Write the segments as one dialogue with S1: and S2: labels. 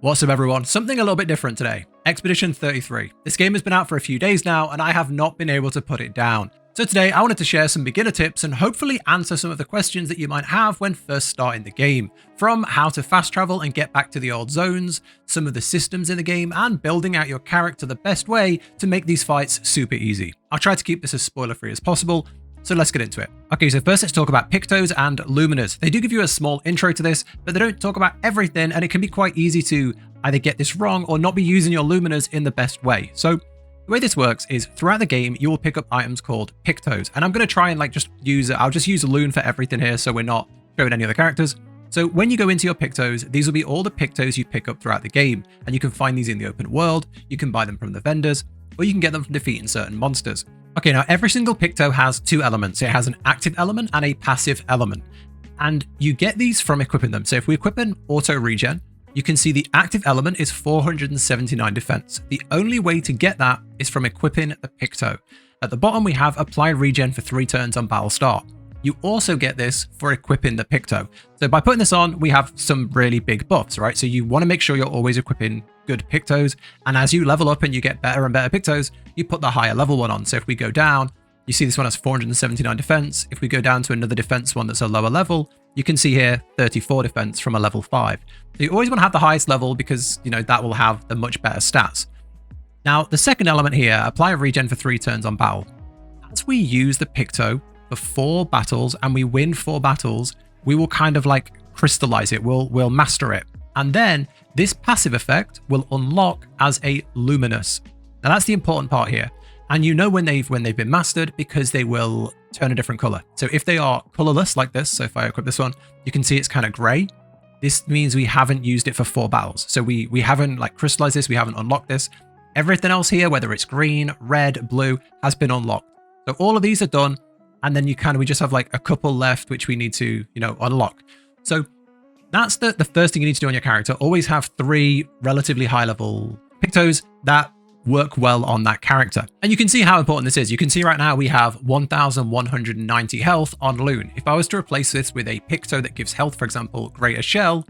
S1: What's up everyone, something a little bit different today. Expedition 33. This game has been out for a few days now and I have not been able to put it down. So today I wanted to share some beginner tips and hopefully answer some of the questions that you might have when first starting the game. From how to fast travel and get back to the old zones, some of the systems in the game, and building out your character the best way to make these fights super easy. I'll try to keep this as spoiler free as possible. So let's get into it. Okay, so first let's talk about Pictos and Luminas. They do give you a small intro to this, but they don't talk about everything, and it can be quite easy to either get this wrong or not be using your Luminas in the best way. So the way this works is throughout the game, you will pick up items called Pictos, and I'm going to try and I'll just use a Loon for everything here so we're not showing any other characters. So when you go into your Pictos, these will be all the Pictos you pick up throughout the game, and you can find these in the open world, you can buy them from the vendors, or you can get them from defeating certain monsters. Okay, now every single Picto has two elements. It has an active element and a passive element. And you get these from equipping them. So if we equip an auto regen, you can see the active element is 479 defense. The only way to get that is from equipping the Picto. At the bottom, we have apply regen for 3 turns on battle start. You also get this for equipping the Picto. So by putting this on, we have some really big buffs, right? So you want to make sure you're always equipping good Pictos. And as you level up and you get better and better Pictos, you put the higher level one on. So if we go down, you see this one has 479 defense. If we go down to another defense one that's a lower level, you can see here 34 defense from a level 5. So you always want to have the highest level because, you know, that will have the much better stats. Now, the second element here, apply a regen for 3 turns on battle. As we use the Picto for 4 battles and we win 4 battles, we will kind of like crystallize it. We'll master it. And then this passive effect will unlock as a Luminous. Now that's the important part here. And you know when they've been mastered because they will turn a different color. So if they are colorless like this, so if I equip this one, you can see it's kind of gray. This means we haven't used it for 4 battles. So we haven't like crystallized this. We haven't unlocked this. Everything else here, whether it's green, red, blue, has been unlocked. So all of these are done. And then we just have like a couple left, which we need to, you know, unlock. So that's the first thing you need to do on your character. Always have 3 relatively high level Pictos that work well on that character. And you can see how important this is. You can see right now we have 1,190 health on Loon. If I was to replace this with a Picto that gives health, for example, Greater Shell,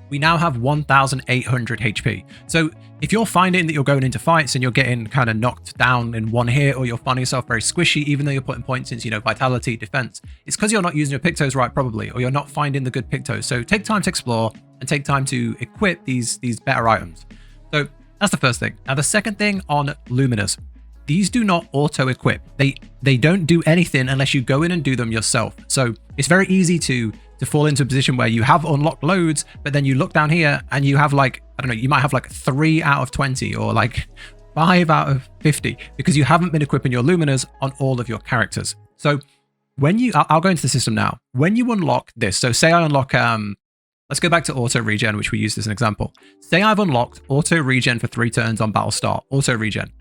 S1: we now have 1,800 HP. So if you're finding that you're going into fights and you're getting kind of knocked down in one hit, or you're finding yourself very squishy, even though you're putting points into, you know, vitality, defense, it's because you're not using your Pictos right, probably, or you're not finding the good Pictos. So take time to explore and take time to equip these better items. So that's the first thing. Now, the second thing on Luminas, these do not auto-equip. They don't do anything unless you go in and do them yourself. So it's very easy to fall into a position where you have unlocked loads, but then you look down here and you have like, I don't know, you might have like 3 out of 20 or like 5 out of 50 because you haven't been equipping your Luminas on all of your characters. So when I'll go into the system now. When you unlock this, so say I unlock, let's go back to auto regen, which we used as an example. Say I've unlocked auto regen for 3 turns on battle start, auto regen.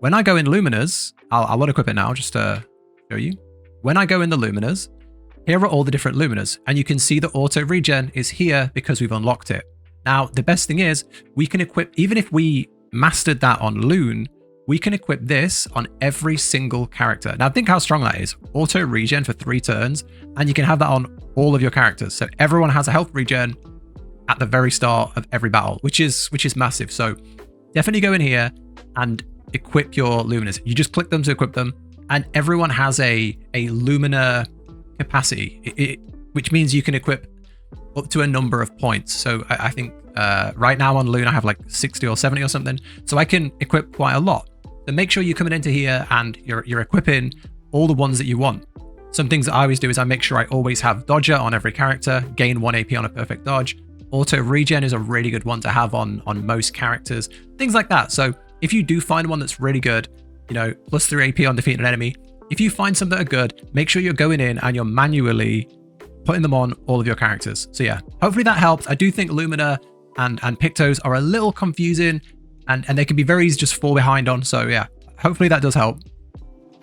S1: When I go in Luminas, I'll unequip it now just to show you. When I go in the Luminas, here are all the different Luminas, and you can see the auto regen is here because we've unlocked it. Now, the best thing is we can equip, even if we mastered that on Loon, we can equip this on every single character. Now, think how strong that is. Auto regen for 3 turns, and you can have that on all of your characters. So everyone has a health regen at the very start of every battle, which is massive. So definitely go in here and equip your Luminas. You just click them to equip them, and everyone has a Lumina capacity, which means you can equip up to a number of points. So I think right now on Loon I have like 60 or 70 or something, so I can equip quite a lot. So make sure you're coming into here and you're equipping all the ones that you want. Some things that I always do is I make sure I always have Dodger on every character, gain 1 AP on a perfect dodge. Auto regen is a really good one to have on most characters, things like that. So if you do find one that's really good, you know, plus 3 AP on defeating an enemy, if you find some that are good, make sure you're going in and you're manually putting them on all of your characters. So yeah, hopefully that helps. I do think Lumina and Pictos are a little confusing and they can be very easy to just fall behind on. So yeah, hopefully that does help.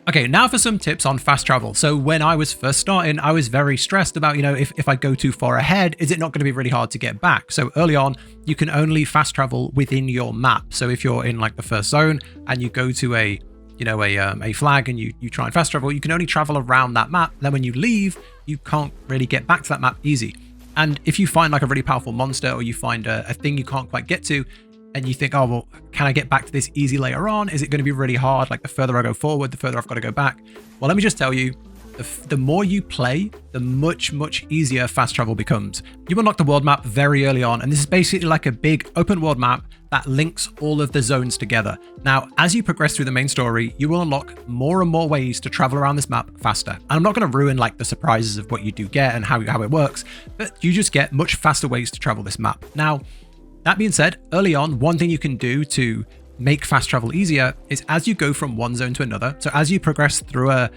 S1: Okay, now for some tips on fast travel. So when I was first starting, I was very stressed about, you know, if I go too far ahead, is it not going to be really hard to get back? So early on, you can only fast travel within your map. So if you're in like the first zone and you go to a flag and you try and fast travel, you can only travel around that map. Then when you leave, you can't really get back to that map easy. And if you find like a really powerful monster, or you find a thing you can't quite get to, and you think, oh, well, can I get back to this easy later on? Is it going to be really hard? Like the further I go forward, the further I've got to go back. Well, let me just tell you, the more you play, the much easier fast travel becomes. You unlock the world map very early on, and this is basically like a big open world map that links all of the zones together. Now, as you progress through the main story, you will unlock more and more ways to travel around this map faster. And I'm not going to ruin like the surprises of what you do get and how it works, but you just get much faster ways to travel this map. Now, that being said, early on, one thing you can do to make fast travel easier is as you go from one zone to another. So as you progress through a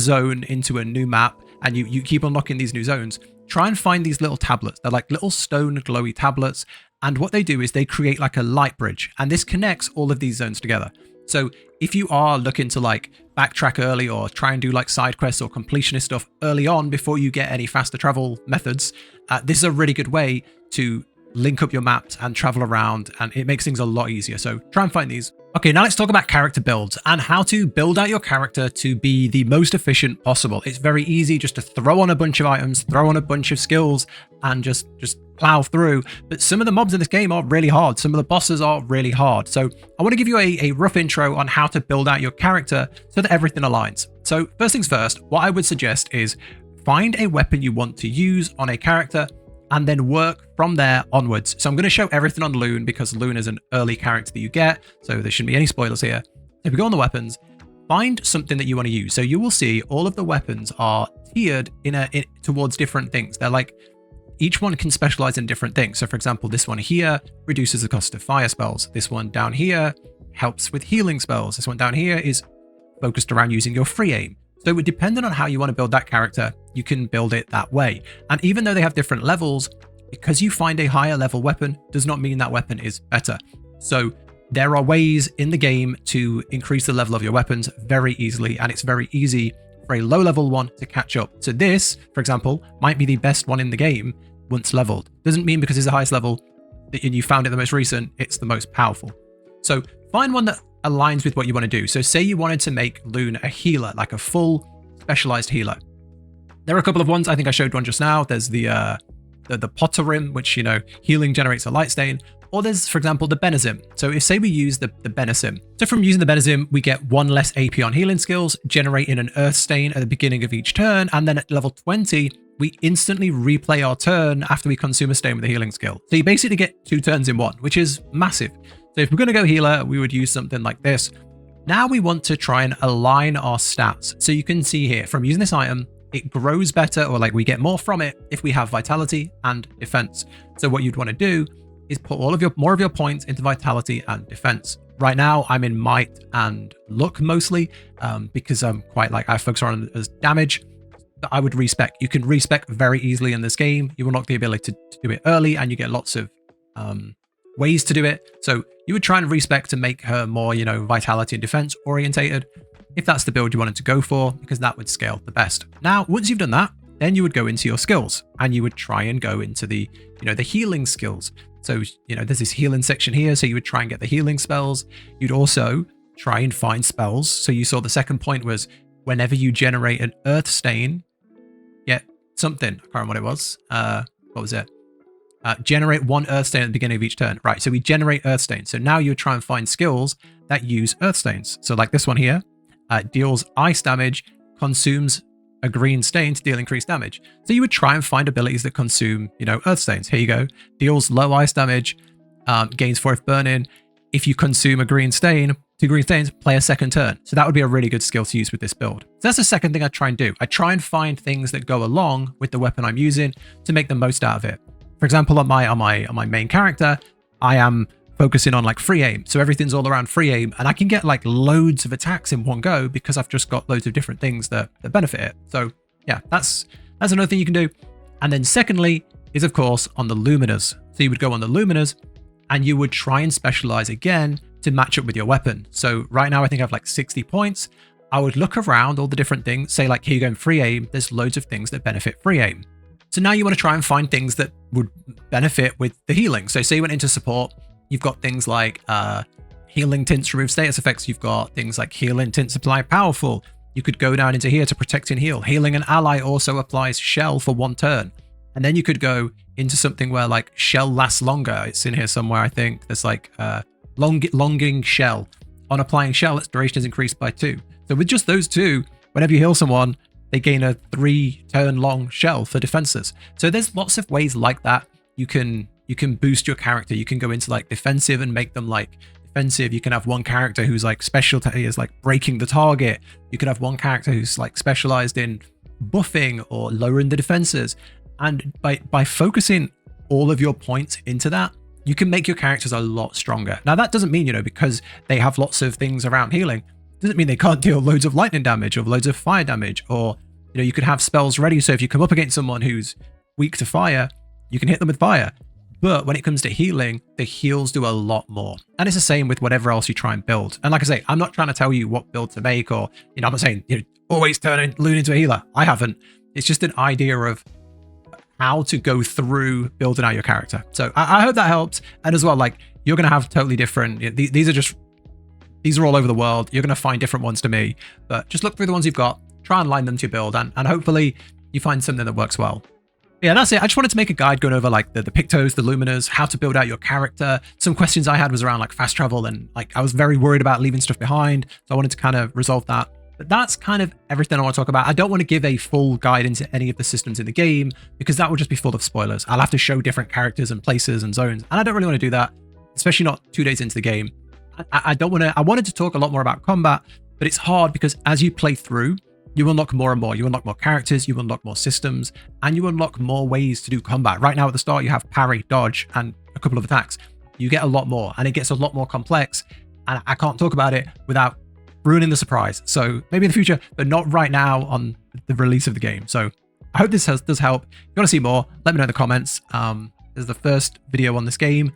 S1: zone into a new map, and you keep unlocking these new zones, try and find these little tablets. They're like little stone glowy tablets. And what they do is they create like a light bridge, and this connects all of these zones together. So if you are looking to like backtrack early, or try and do like side quests or completionist stuff early on before you get any faster travel methods, this is a really good way to link up your maps and travel around, and it makes things a lot easier. So try and find these. Okay, now let's talk about character builds and how to build out your character to be the most efficient possible. It's very easy just to throw on a bunch of items, throw on a bunch of skills, and just plow through. But some of the mobs in this game are really hard. Some of the bosses are really hard. So I want to give you a rough intro on how to build out your character so that everything aligns. So first things first, what I would suggest is find a weapon you want to use on a character, and then work from there onwards. So I'm going to show everything on Loon because Loon is an early character that you get, so there shouldn't be any spoilers here. If we go on the weapons, find something that you want to use. So you will see all of the weapons are tiered towards different things. They're like, each one can specialize in different things. So for example, this one here reduces the cost of fire spells. This one down here helps with healing spells. This one down here is focused around using your free aim. So depending on how you want to build that character, you can build it that way. And even though they have different levels, because you find a higher level weapon does not mean that weapon is better. So there are ways in the game to increase the level of your weapons very easily, and it's very easy for a low level one to catch up. So this, for example, might be the best one in the game once leveled. Doesn't mean because it's the highest level and you found it the most recent, it's the most powerful. So find one that aligns with what you want to do. So say you wanted to make Loon a healer, like a full specialized healer. There are a couple of ones. I think I showed one just now. There's the Potterim, which, you know, healing generates a light stain. Or there's, for example, the Benazim. So if say we use the Benazim. So from using the Benazim, we get 1 less AP on healing skills, generating an earth stain at the beginning of each turn. And then at level 20, we instantly replay our turn after we consume a stain with a healing skill. So you basically get 2 turns in 1, which is massive. So if we're going to go healer, we would use something like this. Now we want to try and align our stats. So you can see here from using this item, it grows better, or like we get more from it if we have vitality and defense. So what you'd want to do is put more of your points into vitality and defense. Right now I'm in might and luck mostly, because I'm quite like, I focus on as damage. But I would respec. You can respec very easily in this game. You unlock the ability to do it early, and you get lots of ways to do it. So you would try and respec to make her more, you know, vitality and defense orientated, if that's the build you wanted to go for, because that would scale the best. Now, once you've done that, then you would go into your skills, and you would try and go into the, you know, the healing skills. So, you know, there's this healing section here. So you would try and get the healing spells. You'd also try and find spells. So you saw the second point was whenever you generate an earth stain, get something. I can't remember what it was. What was it? Generate 1 earth stain at the beginning of each turn. Right, so we generate earth stains. So now you try and find skills that use earth stains. So like this one here, deals ice damage, consumes a green stain to deal increased damage. So you would try and find abilities that consume, you know, earth stains. Here you go. Deals low ice damage, gains 4 if burning. If you consume a green stain, 2 green stains, play a second turn. So that would be a really good skill to use with this build. So that's the second thing I try and do. I try and find things that go along with the weapon I'm using to make the most out of it. For example, on my main character, I am focusing on like free aim. So everything's all around free aim, and I can get like loads of attacks in one go because I've just got loads of different things that benefit it. So yeah, that's another thing you can do. And then secondly is of course on the Luminas. So you would go on the Luminas and you would try and specialize again to match up with your weapon. So right now I think I have like 60 points. I would look around all the different things, say like here you go in free aim, there's loads of things that benefit free aim. So now you want to try and find things that would benefit with the healing. So say you went into support, you've got things like healing tints remove status effects. You've got things like healing tints apply powerful. You could go down into here to protect and heal. Healing an ally also applies shell for 1 turn. And then you could go into something where like shell lasts longer. It's in here somewhere, I think. There's like longing shell. On applying shell, its duration is increased by 2. So with just those 2, whenever you heal someone, they gain a 3-turn long shell for defenses. So there's lots of ways like that. You can boost your character. You can go into like defensive and make them like defensive. You can have one character who's like specialty is like breaking the target. You can have one character who's like specialized in buffing or lowering the defenses. And by focusing all of your points into that, you can make your characters a lot stronger. Now that doesn't mean, because they have lots of things around healing, doesn't mean they can't deal loads of lightning damage or loads of fire damage, or you could have spells ready. So if you come up against someone who's weak to fire, you can hit them with fire. But when it comes to healing, the heals do a lot more. And it's the same with whatever else you try and build. And like I say, I'm not trying to tell you what build to make, or, I'm not saying, always turn Loon into a healer. I haven't. It's just an idea of how to go through building out your character. So I hope that helps. And as well, like, you're going to have totally different, these are all over the world. You're going to find different ones to me, but just look through the ones you've got, try and line them to your build, and hopefully you find something that works well. Yeah, that's it. I just wanted to make a guide going over like the Pictos, the Luminas, how to build out your character. Some questions I had was around like fast travel, and like I was very worried about leaving stuff behind. So I wanted to kind of resolve that. But that's kind of everything I want to talk about. I don't want to give a full guide into any of the systems in the game, because that would just be full of spoilers. I'll have to show different characters and places and zones, and I don't really want to do that, especially not 2 days into the game. I wanted to talk a lot more about combat, but it's hard because as you play through, you unlock more and more. You unlock more characters, you unlock more systems, and you unlock more ways to do combat. Right now at the start, you have parry, dodge, and a couple of attacks. You get a lot more, and it gets a lot more complex, and I can't talk about it without ruining the surprise. So maybe in the future, but not right now on the release of the game. So I hope this does help. If you want to see more, let me know in the comments. This is the first video on this game.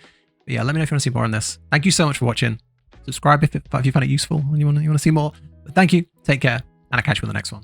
S1: But yeah, let me know if you want to see more on this. Thank you so much for watching. Subscribe if you find it useful and you want to see more. But thank you, take care, and I'll catch you in the next one.